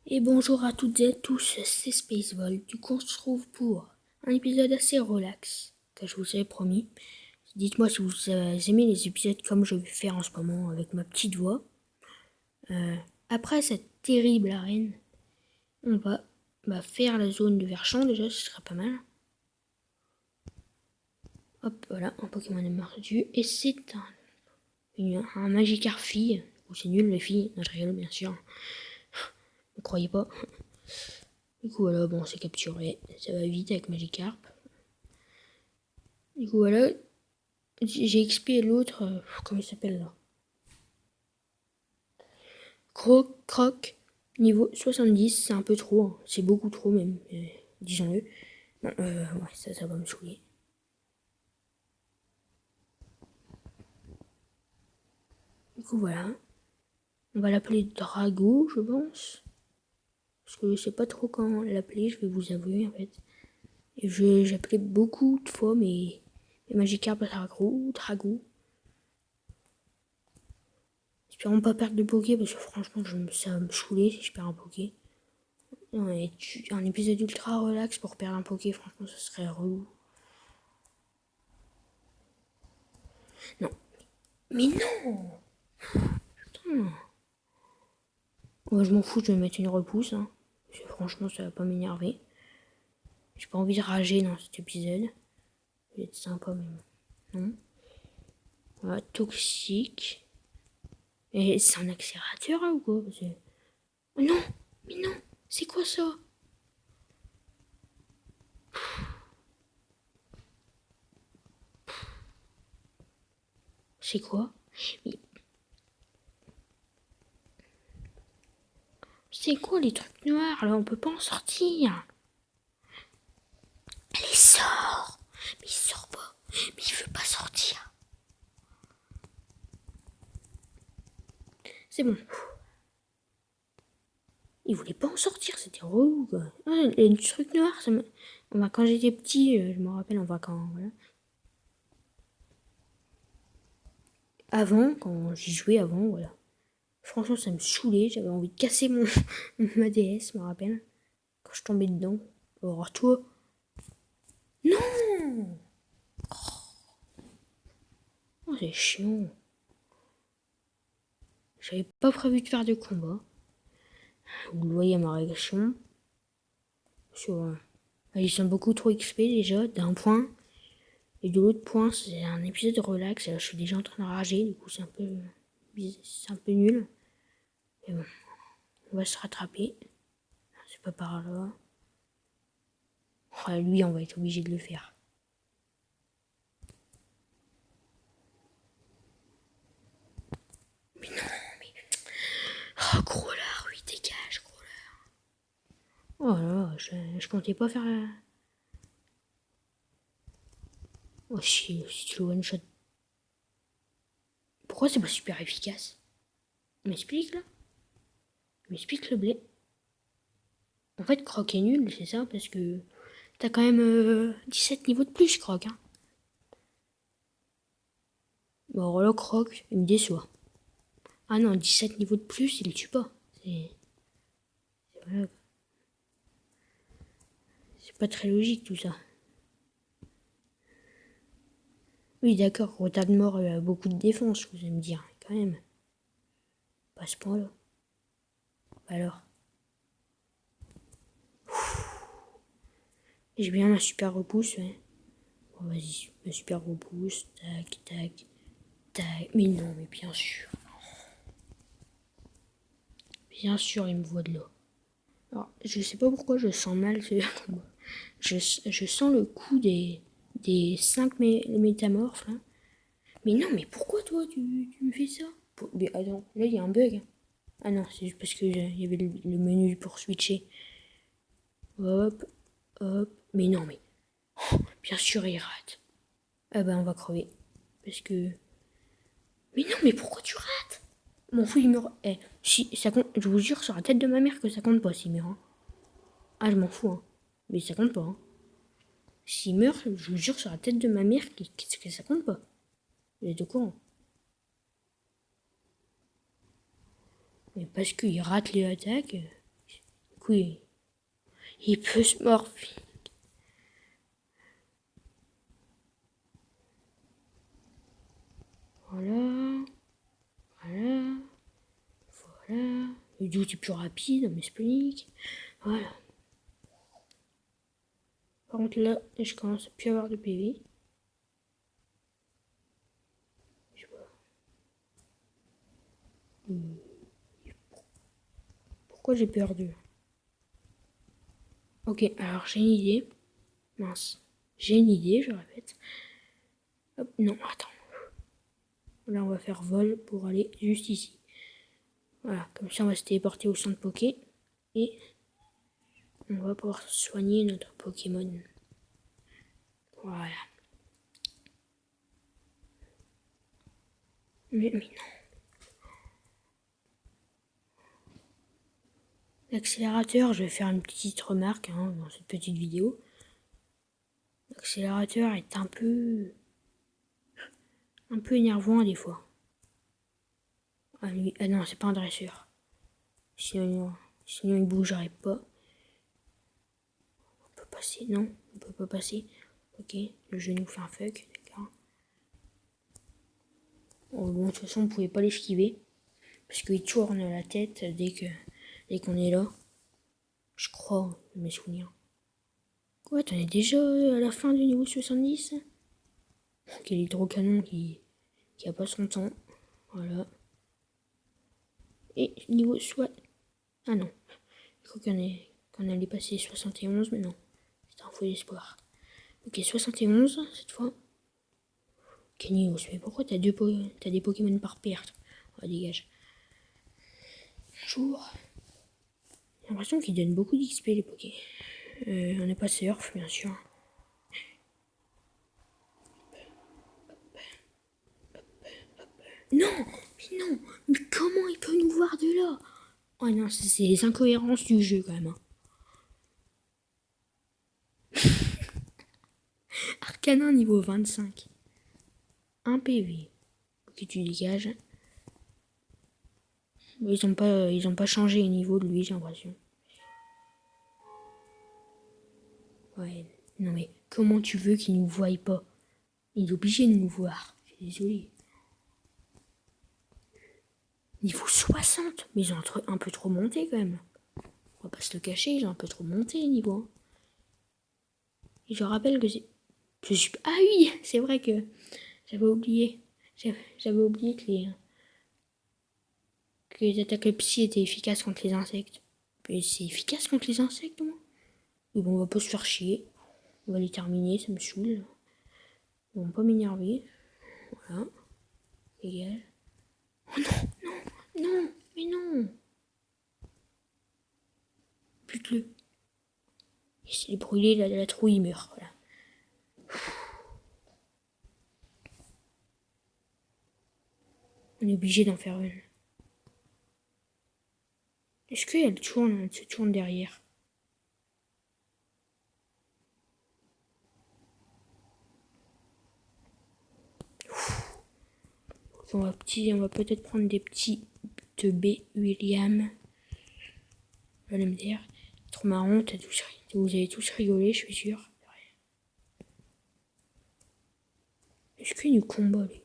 Et bonjour à toutes et à tous, c'est Spaceball. Du coup, on se retrouve pour un épisode assez relax que je vous avais promis. Dites-moi si vous aimez les épisodes comme je vais faire en ce moment avec ma petite voix. Après cette terrible arène, on va faire la zone de Verchamp déjà, ce sera pas mal. Hop, voilà, un Pokémon est mordu. Et c'est un Magikarp fille. Ou c'est nul les filles, non, je rigole bien sûr. Ne croyez pas. Du coup voilà, bon c'est capturé, ça va vite avec Magikarp. Du coup voilà, j'ai expié l'autre, comment il s'appelle là, Croc, niveau 70, c'est un peu trop, hein. C'est beaucoup trop même, disons-le. Bon, ouais, ça va me saouler. Du coup voilà, on va l'appeler Drago, je pense. Parce que je sais pas trop comment l'appeler, je vais vous avouer en fait. Et j'ai appelé beaucoup de fois mes Magikarp Drago. Espérons pas perdre de Poké parce que franchement ça va me saouler si je perds un Poké. Non, et un épisode ultra relax pour perdre un Poké, franchement ça serait relou. Non. Mais non. Putain. Moi je m'en fous, je vais mettre une repousse. Hein. Parce que franchement ça va pas m'énerver. J'ai pas envie de rager dans cet épisode. Ça va être sympa mais non. Voilà, toxique. Et c'est un accélérateur là ou quoi? Oh non. Mais non. C'est quoi ça? C'est quoi? Mais c'est quoi les trucs noirs là? On peut pas en sortir. Allez, sors. Mais il sort pas. Mais il veut pas sortir. C'est bon. Il voulait pas en sortir, c'était relou quoi. Ah, les trucs noirs, quand j'étais petit, je me rappelle, voilà. Avant, quand j'y jouais avant, voilà. Franchement, ça me saoulait, j'avais envie de casser ma DS, je me rappelle. Quand je tombais dedans. Alors toi. Non. Oh, c'est chiant. J'avais pas prévu de faire de combat. Vous le voyez à ma réaction. Ils sont beaucoup trop XP déjà, d'un point. Et de l'autre point, c'est un épisode relax. Je suis déjà en train de rager, du coup c'est un peu nul. Mais bon, on va se rattraper. C'est pas par là. Oh, lui, on va être obligé de le faire. Mais non, mais... Oh, gros lard, oui, dégage, gros lard. Oh là là, je comptais pas faire la... Oh si tu le one-shot. Pourquoi c'est pas super efficace? M'explique là? M'explique le blé. En fait, Croc est nul, c'est ça, parce que t'as quand même 17 niveaux de plus, Croc. Hein. Bon, alors là, Croc, il me déçoit. Ah non, 17 niveaux de plus, il le tue pas. Voilà. C'est pas très logique tout ça. Oui, d'accord, retard de mort a beaucoup de défense, vous allez me dire, quand même. Pas à ce point-là. Alors. J'ai bien ma super repousse, ouais. Bon, vas-y, ma super repousse. Tac, tac, tac. Mais non, mais bien sûr. Bien sûr, il me voit de là. Alors, je sais pas pourquoi je sens mal ce combat. Je sens le coup des 5 métamorphes, là. Mais non, mais pourquoi toi, tu me fais ça? Mais attends, là, il y a un bug. Ah non, c'est juste parce que il y avait le menu pour switcher. Hop, hop. Mais non, mais... Bien sûr, il rate. Ah bah, on va crever. Parce que... Mais non, mais pourquoi tu rates? M'en fous, il meurt. Eh, si, ça compte, je vous jure sur la tête de ma mère que ça compte pas s'il meurt. Hein. Ah, je m'en fous, hein. Mais ça compte pas. Hein. S'il meurt, je vous jure sur la tête de ma mère que ça compte pas. Vous êtes au courant. Mais parce qu'il rate les attaques, coup, il peut se morpher. Voilà. Voilà. Voilà. Le doute est plus rapide, mais Spelink. Voilà. Par contre, là, je commence à plus avoir de PV. Je sais pas. Pourquoi j'ai perdu? Ok, alors j'ai une idée. Mince. J'ai une idée, je répète. Hop, non, attends. Là, on va faire vol pour aller juste ici. Voilà, comme ça, on va se téléporter au centre Poké. Et on va pouvoir soigner notre Pokémon. Voilà. Mais non. L'accélérateur, je vais faire une petite remarque dans cette petite vidéo. L'accélérateur est un peu énervant des fois. Ah, non, c'est pas un dresseur. Sinon il bougerait pas. On peut passer, non, on peut pas passer. Ok, le genou fait un fuck, d'accord. Oh, bon, de toute façon, on pouvait pas l'esquiver. Parce qu'il tourne la tête dès qu'on est là. Je crois, de mes souvenirs. Quoi, t'en es déjà à la fin du niveau 70? Quel hydrocanon qui a pas son temps. Voilà. Et niveau soit. Ah non. Je crois qu'on allait passer 71, mais non. C'est un faux espoir. Ok, 71 cette fois. Kenios, mais pourquoi t'as des Pokémon par perte? Oh, dégage. Bonjour. J'ai l'impression qu'ils donnent beaucoup d'XP les Poké. On n'a pas surf, bien sûr. Non, mais non, mais comment il peut nous voir de là? Oh non, c'est les incohérences du jeu quand même. Arcanin niveau 25. 1 PV. Ok, tu dégages. Ils ont pas changé le niveau de lui, j'ai l'impression. Ouais, non mais comment tu veux qu'il nous voie pas? Il est obligé de nous voir. Je suis désolée. Niveau 60, mais ils ont un peu trop monté quand même. On va pas se le cacher, ils ont un peu trop monté les niveaux. Et je rappelle que c'est. Ah oui, c'est vrai que j'avais oublié. J'avais oublié que les attaques psy étaient efficaces contre les insectes. Mais c'est efficace contre les insectes, moi. Mais bon, on va pas se faire chier. On va les terminer, ça me saoule. Ils vont pas m'énerver. Voilà. Égal. Oh non, non, non, mais non. Bute-le. Et s'il est brûlé, la trouille, il meurt. Voilà. On est obligé d'en faire une. Est-ce qu'elle tourne, elle se tourne derrière? On va peut-être prendre des petits de B. William. Vous allez me dire. Trop marrant, vous avez tous rigolé, je suis sûre. Est-ce qu'il nous combat, lui?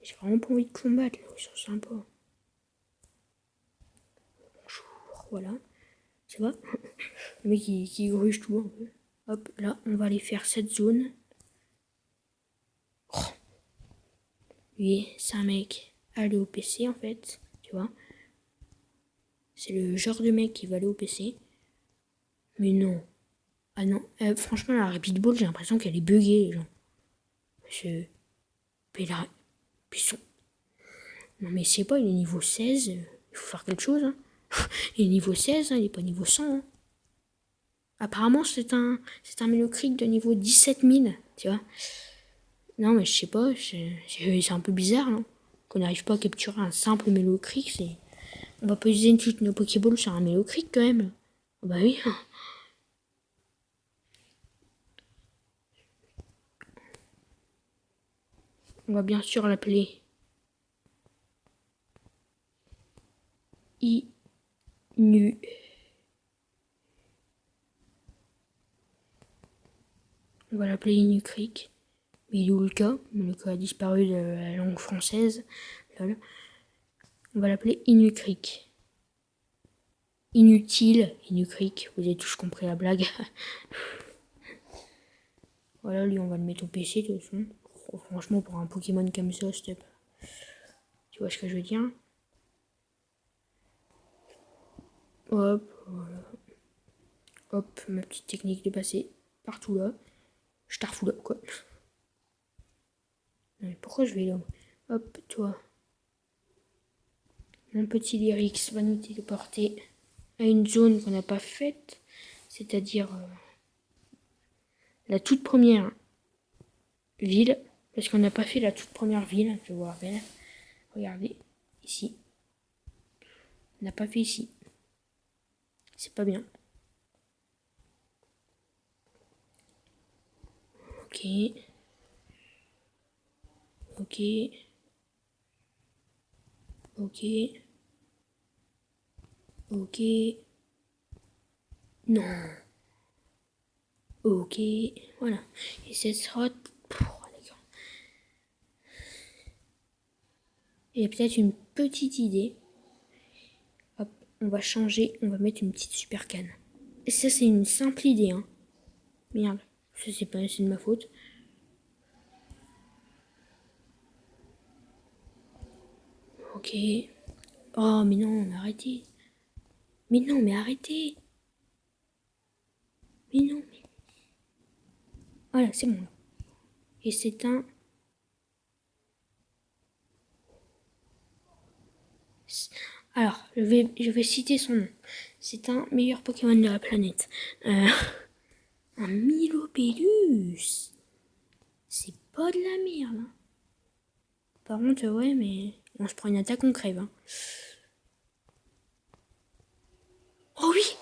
J'ai vraiment pas envie de combattre, là, ils sont sympas. Bonjour, voilà. Ça va? Le mec qui gruge tout un peu. Hop, là, on va aller faire cette zone. Oh. Lui, c'est un mec aller au PC, en fait. Tu vois? C'est le genre de mec qui va aller au PC. Mais non. Ah non, franchement, la Rapid Ball, j'ai l'impression qu'elle est buggée, les gens. Puis là, puis son... Non mais c'est pas, il est niveau 16, il faut faire quelque chose. Hein. Il est niveau 16, hein, il est pas niveau 100. Hein. Apparemment, c'est un Mélocric de niveau 17 000, tu vois. Non mais je sais pas, c'est un peu bizarre, non qu'on n'arrive pas à capturer un simple Mélocric, c'est... On va pas utiliser toutes nos Pokéballs sur un Mélocric quand même. Oh bah oui. On va bien sûr l'appeler Inu. On va l'appeler Inucric. Mais il est où le cas? Le cas a disparu de la langue française. Lol. On va l'appeler Inucric. Inutile, Inucric. Vous avez tous compris la blague. Voilà, lui, on va le mettre au PC, de toute façon. Oh, franchement, pour un Pokémon comme ça, c'était pas... Tu vois ce que je veux dire? Hop, voilà. Hop, ma petite technique de passer partout là. Je t'arfous là, quoi. Mais pourquoi je vais là? Hop, toi. Mon petit Lyrix va nous téléporter à une zone qu'on n'a pas faite. C'est-à-dire la toute première ville. Parce qu'on n'a pas fait la toute première ville. Je vous rappelle. Regardez, ici. On n'a pas fait ici. C'est pas bien. Ok. Ok. Ok. Ok. Non. Ok. Voilà. Et cette sera... Il y a peut-être une petite idée. Hop, on va changer. On va mettre une petite super canne. Et ça, c'est une simple idée, hein. Merde. Je sais pas, c'est de ma faute. Ok. Oh, mais non, mais arrêtez. Mais non, mais arrêtez. Mais non, mais... Voilà, c'est bon, là. Et c'est un... Alors, je vais citer son nom. C'est un meilleur Pokémon de la planète. Un Milopélus. C'est pas de la merde. Hein. Par contre, ouais, mais on se prend une attaque, on crève. Hein. Oh oui,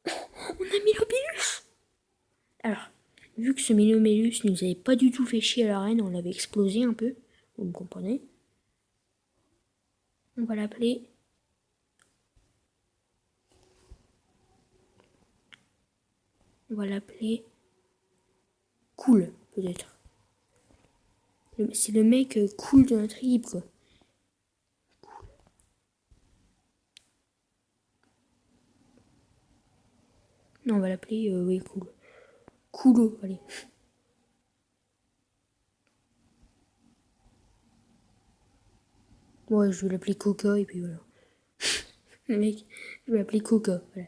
on a Milopélus. Alors, vu que ce Milopélus nous avait pas du tout fait chier à l'arène, on l'avait explosé un peu. Vous me comprenez? On va l'appeler... On va l'appeler... Cool, peut-être. C'est le mec cool de notre équipe, quoi. Non, on va l'appeler... oui, cool. Coolo, allez. Ouais, je vais l'appeler Coca, et puis voilà. Le mec, je vais l'appeler Coca, voilà.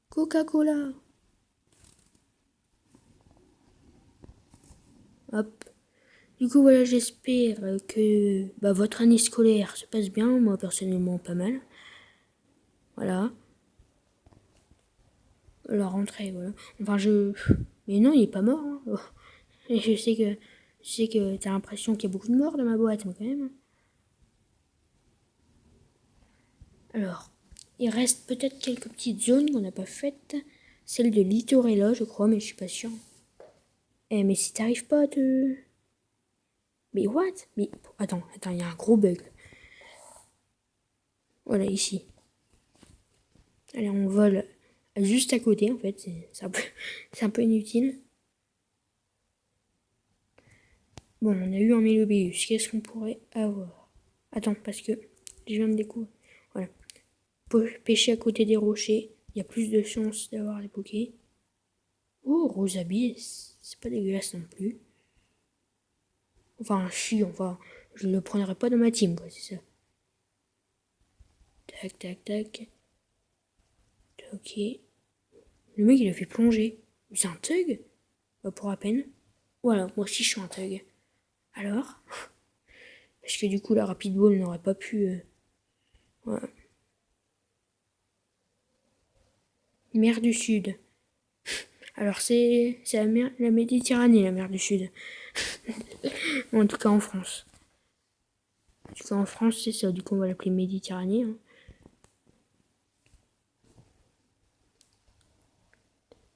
Coca-Cola. Hop. Du coup, voilà, j'espère que votre année scolaire se passe bien. Moi, personnellement, pas mal. Voilà. La rentrée, voilà. Enfin, Mais non, il est pas mort. Hein. Oh. Et je sais que t'as l'impression qu'il y a beaucoup de morts dans ma boîte, mais quand même. Alors, il reste peut-être quelques petites zones qu'on n'a pas faites. Celle de Litorella, je crois, mais je suis pas sûre. Eh, mais si t'arrives pas à te... Mais what? Mais attends, il y a un gros bug. Voilà, ici. Allez, on vole juste à côté, en fait. C'est un peu inutile. Bon, on a eu un Mélobéus. Qu'est-ce qu'on pourrait avoir? Attends, parce que je viens de découvrir. Voilà. Pêcher à côté des rochers. Il y a plus de chances d'avoir des pokés. Oh, Rosabies. C'est pas dégueulasse non plus. Enfin, enfin, je ne le prendrai pas dans ma team, quoi, c'est ça. Tac, tac, tac. Ok. Le mec, il a fait plonger. C'est un thug? Pour à peine. Voilà, moi aussi, je suis un thug. Alors? Parce que du coup, la Rapid Ball n'aurait pas pu... Voilà. Mer du Sud. Alors, c'est la Méditerranée, la mer du Sud. En tout cas, en France. En tout cas, en France, c'est ça. Du coup, on va l'appeler Méditerranée. Hein.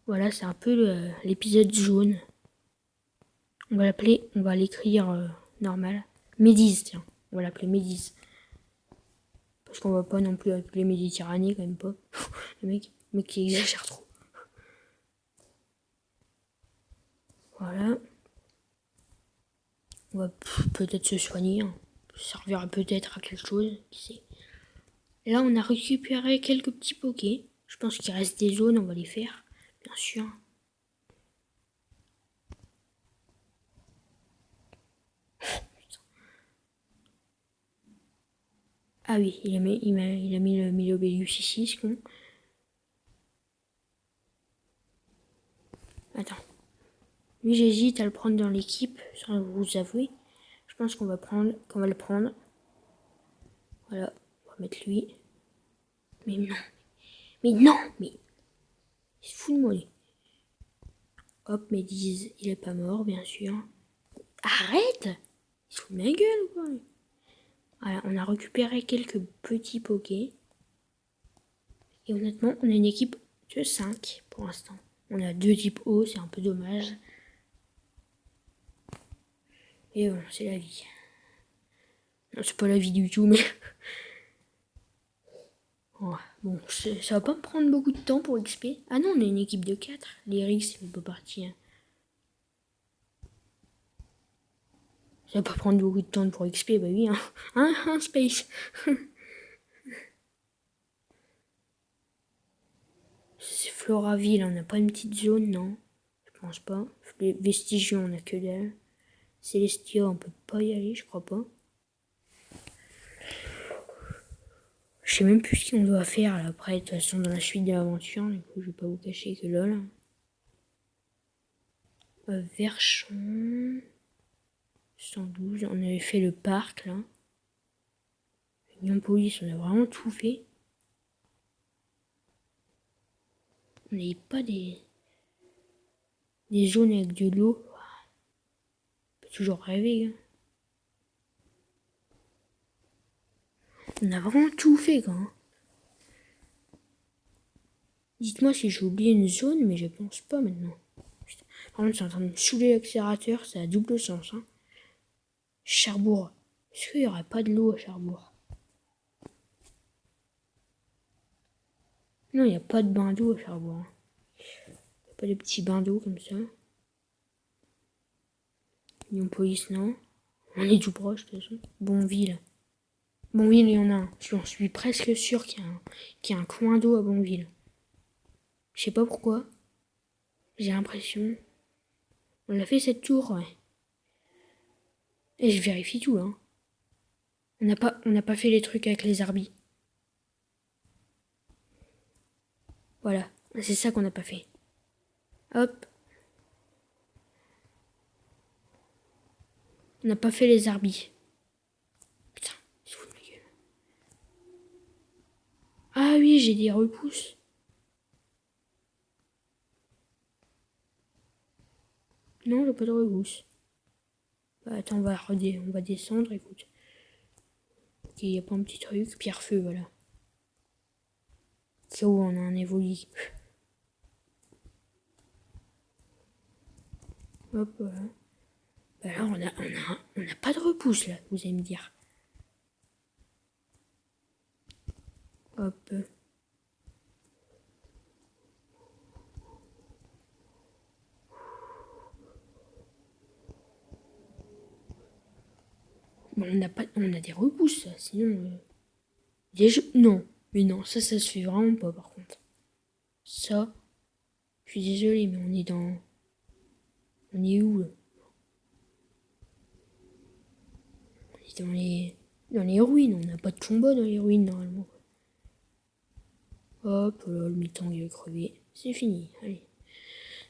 Voilà, c'est un peu l'épisode jaune. On va l'écrire normal. Médise, tiens. On va l'appeler Médise. Parce qu'on va pas non plus appeler Méditerranée, quand même pas. Le mec qui exagère trop. Voilà. On va peut-être se soigner. Hein. Ça servira peut-être à quelque chose, qui sait. Là, on a récupéré quelques petits pokés. Je pense qu'il reste des zones, on va les faire, bien sûr. Ah oui, il a mis le Milobelius ici, ce con. Attends. Lui, j'hésite à le prendre dans l'équipe, sans vous avouer. Je pense qu'on va le prendre. Voilà, on va mettre lui. Mais non. Mais non, mais... Il se fout de moi, lui. Hop, Médise, il est pas mort, bien sûr. Arrête! Il se fout de ma gueule, ou quoi? Voilà, on a récupéré quelques petits pokés. Et honnêtement, on a une équipe de 5 pour l'instant. On a 2 types O, c'est un peu dommage. Et bon, c'est la vie. Non, c'est pas la vie du tout, mais... Oh, bon, ça va pas me prendre beaucoup de temps pour XP. Ah non, on a une équipe de 4. L'Erix, il peut partir. Ça va pas prendre beaucoup de temps pour XP, bah oui, hein. Hein, Space. C'est Floraville, on n'a pas une petite zone, non? Je pense pas. Les Vestigios, on a que dalle. Célestia, on peut pas y aller, je crois pas. Je sais même plus ce qu'on doit faire là, après, de toute façon, dans la suite de l'aventure. Du coup, je vais pas vous cacher que lol. Verchon. 112, on avait fait le parc là. Union Police, on a vraiment tout fait. On n'avait pas des zones avec de l'eau. On peut toujours rêver. Hein. On a vraiment tout fait quoi. Hein. Dites-moi si j'ai oublié une zone, mais je pense pas maintenant. Par contre, c'est en train de me saouler l'accélérateur, ça a double sens. Hein. Cherbourg. Est-ce qu'il n'y aurait pas de l'eau à Cherbourg? Non, il n'y a pas de bain d'eau à Cherbourg. Hein. Y a pas de petits bains d'eau comme ça. Union Police, non. On est tout proche de toute façon. Bonville. Bonville, il y en a un. Je suis presque sûr qu'il y a un coin d'eau à Bonville. Je sais pas pourquoi. J'ai l'impression. On l'a fait cette tour, ouais. Et je vérifie tout, hein. On n'a pas fait les trucs avec les arbis. Voilà. C'est ça qu'on n'a pas fait. Hop. On n'a pas fait les arbis. Putain, il se fout de ma gueule. Ah oui, j'ai des repousses. Non, j'ai pas de repousses. Bah, attends, on va descendre, écoute. Ok, il n'y a pas un petit truc. Pierre-feu, voilà. C'est où on a un évoli. Hop, voilà. Bah là, on a pas de repousse, là, vous allez me dire. Hop. Bon, on a des repousses, ça, sinon... Non, mais non, ça se fait vraiment pas, par contre. Ça, je suis désolée, mais on est dans... On est où, là? On est dans les ruines, on n'a pas de combat dans les ruines, normalement. Hop, là, le mi-temps, il va crever. C'est fini, allez.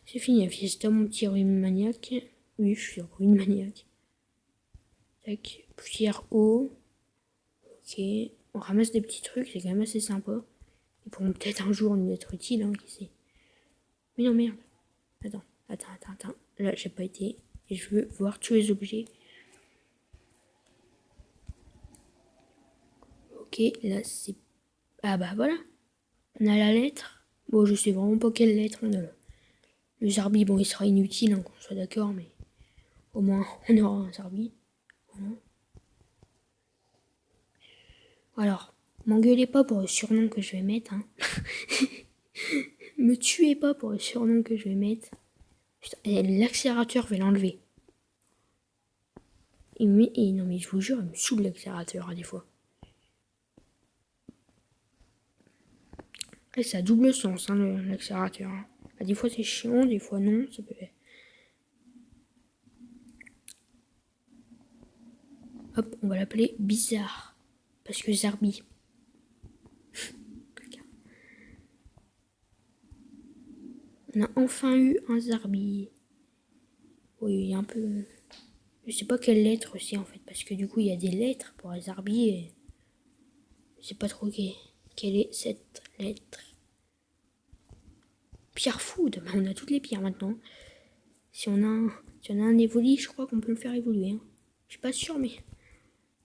C'est fini, Fiesta, mon petit ruine maniaque. Oui, je suis ruine maniaque. Tac, poussière eau. Ok, on ramasse des petits trucs, c'est quand même assez sympa. Ils pourront peut-être un jour nous être utiles, hein, qui sait. Mais non, merde. Attends. Là, j'ai pas été. Et je veux voir tous les objets. Ok, là, c'est... Ah bah voilà. On a la lettre. Bon, je sais vraiment pas quelle lettre on a là. Le Zarbi, bon, il sera inutile, hein, qu'on soit d'accord, mais... Au moins, on aura un Zarbi. Voilà. Alors, m'engueulez pas pour le surnom que je vais mettre, hein. Me tuez pas pour le surnom que je vais mettre. Putain, l'accélérateur, je vais l'enlever. Non mais je vous jure, il me saoule l'accélérateur des fois. Et ça a double sens, hein, l'accélérateur. Des fois c'est chiant, des fois non. Ça peut... Hop, on va l'appeler Bizarre. Parce que Zarbi. On a enfin eu un Zarbi. Oui, il y a un peu... Je sais pas quelle lettre aussi en fait. Parce que du coup il y a des lettres pour les Zarbi et... Je sais pas trop quelle est cette lettre. Pierre Food, on a toutes les pierres maintenant. Si on a un évoli, je crois qu'on peut le faire évoluer. Hein. Je suis pas sûre, mais...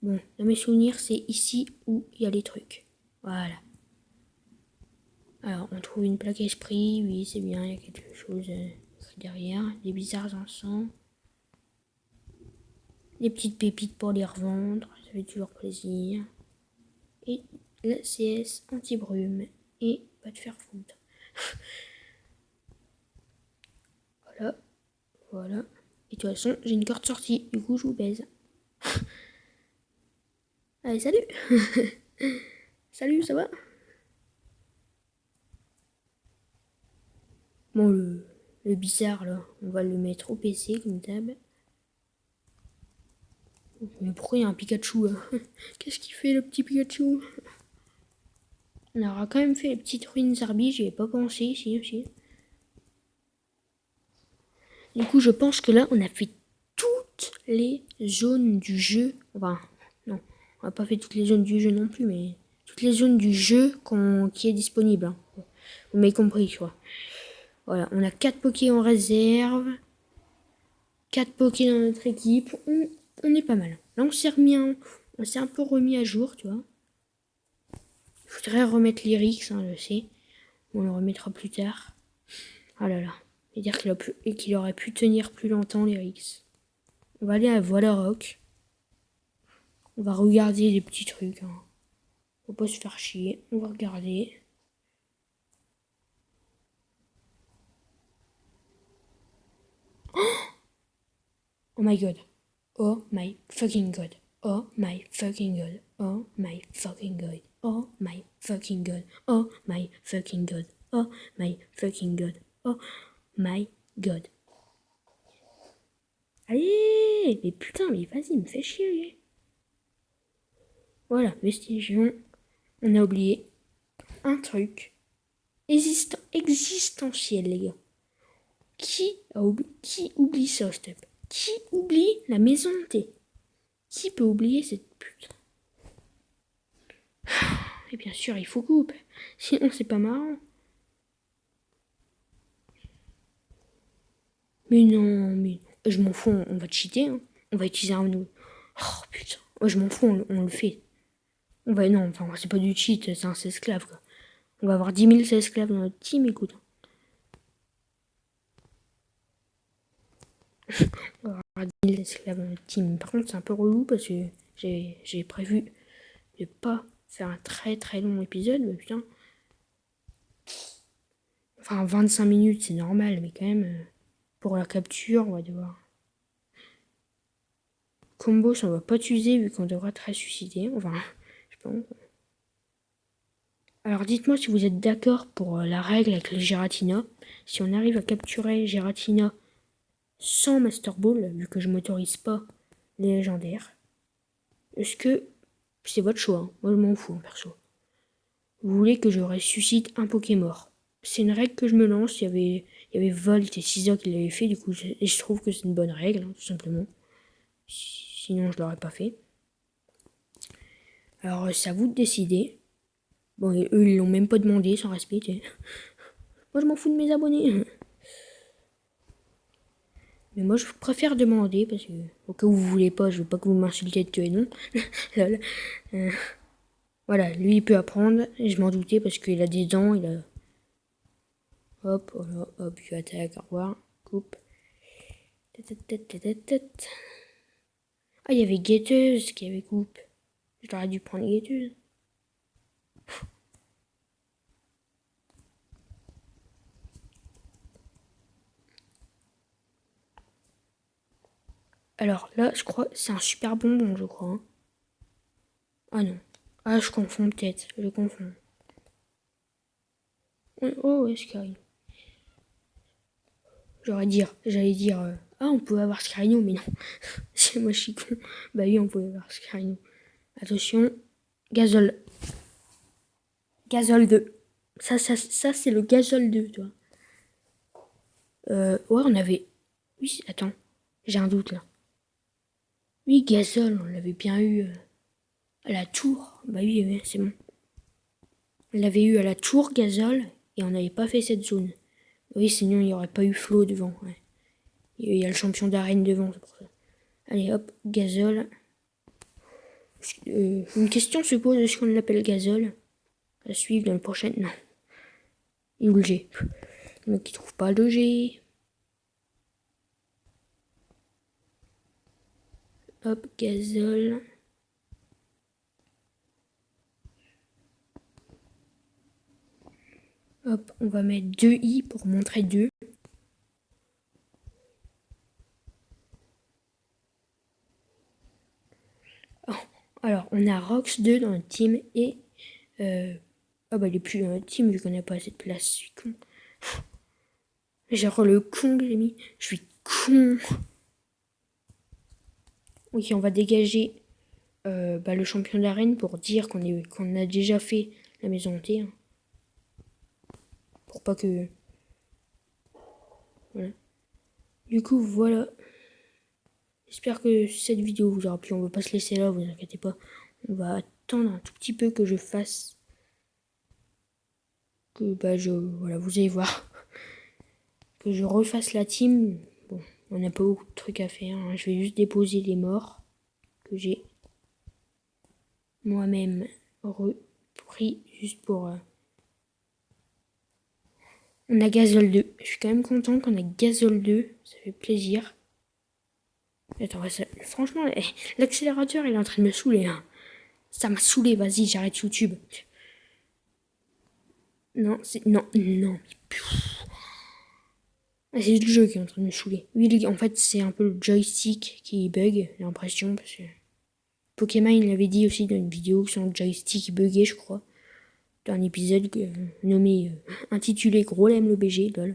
Bon, dans mes souvenirs, c'est ici où il y a les trucs. Voilà. Alors, on trouve une plaque esprit. Oui, c'est bien, il y a quelque chose derrière. Des bizarres encens. Des petites pépites pour les revendre. Ça fait toujours plaisir. Et la CS anti-brume. Et pas de faire foutre. Voilà. Voilà. Et de toute façon, j'ai une corde sortie. Du coup, je vous baise. Allez, salut. Salut, ça va? Bon, le bizarre, là, on va le mettre au PC, comme d'hab. Mais pourquoi il y a un Pikachu, là? Qu'est-ce qu'il fait, le petit Pikachu? On aura quand même fait les petites ruines Zarbi, j'y ai pas pensé, si. Du coup, je pense que là, on a fait toutes les zones du jeu. Enfin, non, on n'a pas fait toutes les zones du jeu non plus, mais toutes les zones du jeu qui est disponible. Hein. Vous m'avez compris, je crois. Voilà, on a 4 Pokés en réserve. 4 Pokés dans notre équipe. On est pas mal. Là, on s'est un peu remis à jour, tu vois. Je voudrais remettre l'Irix, hein, je sais. On le remettra plus tard. Oh là là. Et dire qu'il aurait pu tenir plus longtemps, l'Irix. On va aller à Voilarock. On va regarder les petits trucs. Hein. Faut pas se faire chier. On va regarder. Oh my god. Oh my fucking god. Oh my fucking god. Oh my fucking god. Oh my fucking god. Oh my fucking god. Oh my fucking god. Oh my god. Allez, mais putain, mais vas-y, il me fait chier. Voilà, Vestigion. On a oublié un truc existentiel, les gars. Qui oublie ça, step? Qui oublie la maison de thé? Qui peut oublier cette pute? Et bien sûr, il faut coupe. Sinon, c'est pas marrant. Mais non. Je m'en fous, on va cheater. Hein. On va utiliser un nous. Oh putain. Je m'en fous, on le fait. Non, enfin, c'est pas du cheat, c'est un esclave, quoi. On va avoir 10 000 esclaves dans notre team, écoute. On va avoir 10 000 esclaves dans notre team. Par contre, c'est un peu relou parce que j'ai prévu de pas faire un très très long épisode, mais putain. Enfin, 25 minutes, c'est normal, mais quand même, pour la capture, on va devoir. Combo, ça va pas t'user vu qu'on devra te ressusciter. Enfin, je pense. Alors dites-moi si vous êtes d'accord pour la règle avec les Giratina. Si on arrive à capturer Giratina sans Master Ball, vu que je m'autorise pas les légendaires, est-ce que c'est votre choix? Hein. Moi je m'en fous, perso. Vous voulez que je ressuscite un Pokémon? C'est une règle que je me lance. Il y avait Volt et Scizor qui l'avaient fait, du coup, et je trouve que c'est une bonne règle, hein, tout simplement. Sinon, je l'aurais pas fait. Alors, c'est à vous de décider. Bon, et eux, ils l'ont même pas demandé, sans respect. Moi, je m'en fous de mes abonnés. Mais moi, je préfère demander, parce que, au cas où vous voulez pas, je veux pas que vous m'insultiez de tuer, non. Voilà, lui, il peut apprendre, et je m'en doutais, parce qu'il a des dents, il a... Hop, voilà, hop, je attaque, au revoir, coupe. Ah, il y avait Guetteuse qui avait coupe. J'aurais dû prendre Guetteuse. Alors là, je crois c'est un super bonbon, je crois. Hein. Ah non. Ah, je confonds peut-être. Je confonds. Oh, ouais, Scarino. J'allais dire, ah, on peut avoir Scarino, mais non. C'est moi, je suis con. Bah oui, on peut avoir Scarino. Attention, Gazole. Gazole 2. Ça c'est le Gazole 2, toi. Ouais, on avait... Oui, attends. J'ai un doute, là. Oui, Gazole, on l'avait bien eu à la tour. Bah oui, oui, c'est bon. On l'avait eu à la tour, Gazole, et on n'avait pas fait cette zone. Oui, sinon, il n'y aurait pas eu Flo devant, ouais. Il y a le champion d'arène devant, c'est pour ça. Allez, hop, Gazole. Une question se pose, est-ce qu'on l'appelle Gazole? À suivre dans le prochain... Non. Et où le G? Le mec qui trouve pas le G. Hop, Gazole. Hop, on va mettre 2 i pour montrer 2. Oh, alors, on a Rox 2 dans le team et... Ah bah il est plus dans le team vu qu'on n'a pas assez de place, je suis con. Genre le con que j'ai mis. Je suis con. Ok, on va dégager le champion d'arène pour dire qu'on a déjà fait la maison hantée. Hein. Pour pas que... Voilà. Du coup, voilà. J'espère que cette vidéo vous aura plu. On va pas se laisser là, vous inquiétez pas. On va attendre un tout petit peu que je fasse... Que voilà, vous allez voir. Que je refasse la team. Bon, on n'a pas beaucoup de trucs à faire. Hein. Je vais juste déposer les morts que j'ai moi-même repris juste pour... On a Gazole 2. Je suis quand même content qu'on a Gazole 2. Ça fait plaisir. Attends, franchement, l'accélérateur, il est en train de me saouler. Hein. Ça m'a saoulé. Vas-y, j'arrête YouTube. Non, c'est... Non, non. C'est le jeu qui est en train de me saouler. Oui, en fait, c'est un peu le joystick qui bug, j'ai l'impression, parce que... Pokémon, il l'avait dit aussi dans une vidéo que son joystick buguait, je crois. Dans un épisode nommé, intitulé Gros l'aime le BG, lol.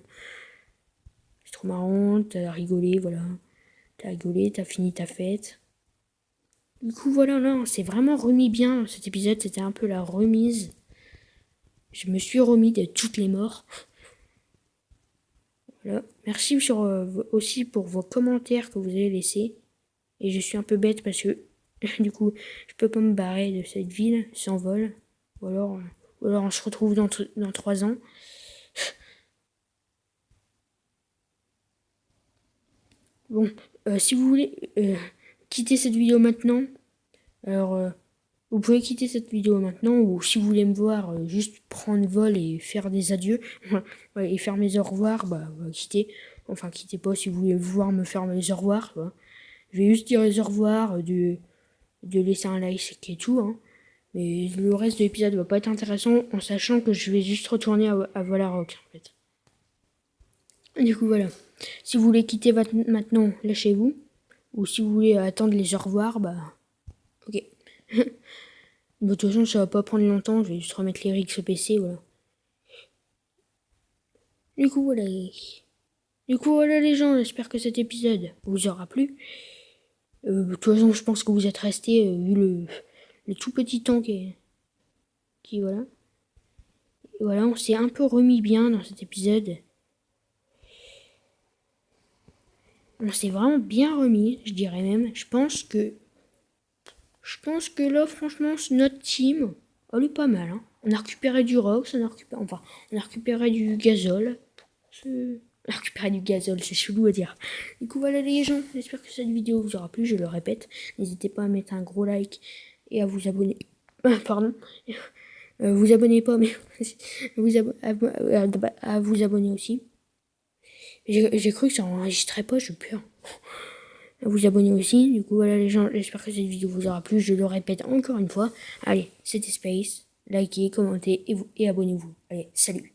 C'est trop marrant, t'as rigolé, voilà. T'as rigolé, t'as fini ta fête. Du coup, voilà, là, on s'est vraiment remis bien. Cet épisode, c'était un peu la remise. Je me suis remis de toutes les morts. Voilà. Merci aussi pour vos commentaires que vous avez laissés. Et je suis un peu bête parce que, du coup, je peux pas me barrer de cette ville sans vol. Ou alors on se retrouve dans 3 ans. Bon, si vous voulez quitter cette vidéo maintenant, alors vous pouvez quitter cette vidéo maintenant, ou si vous voulez me voir juste prendre vol et faire des adieux, et faire mes au revoir, quittez. Enfin, quittez pas si vous voulez voir me faire mes au revoir. Je vais juste dire les au revoir, de laisser un like et tout. Hein. Mais le reste de l'épisode va pas être intéressant en sachant que je vais juste retourner à Volarock en fait. Du coup, voilà. Si vous voulez quitter maintenant, lâchez-vous. Ou si vous voulez attendre les au revoir, ok. De toute façon, ça va pas prendre longtemps. Je vais juste remettre les rigs au PC, voilà. Du coup, voilà. Du coup, voilà les gens. J'espère que cet épisode vous aura plu. De toute façon, je pense que vous êtes restés, vu le tout petit temps voilà. Et voilà, on s'est un peu remis bien dans cet épisode. On s'est vraiment bien remis, je dirais même. Je pense que là, franchement, notre team, elle est pas mal. Hein. On a récupéré du Rox, on a récupéré du Gazole. On a récupéré du Gazole, c'est chelou à dire. Du coup, voilà les gens, j'espère que cette vidéo vous aura plu, je le répète. N'hésitez pas à mettre un gros like et à vous abonner. Pardon. Vous abonnez pas, mais à vous abonner aussi. J'ai cru que ça enregistrait pas, j'ai peur. À vous abonner aussi. Du coup, voilà les gens, j'espère que cette vidéo vous aura plu. Je le répète encore une fois. Allez, c'était Space. Likez, commentez et abonnez-vous. Allez, salut.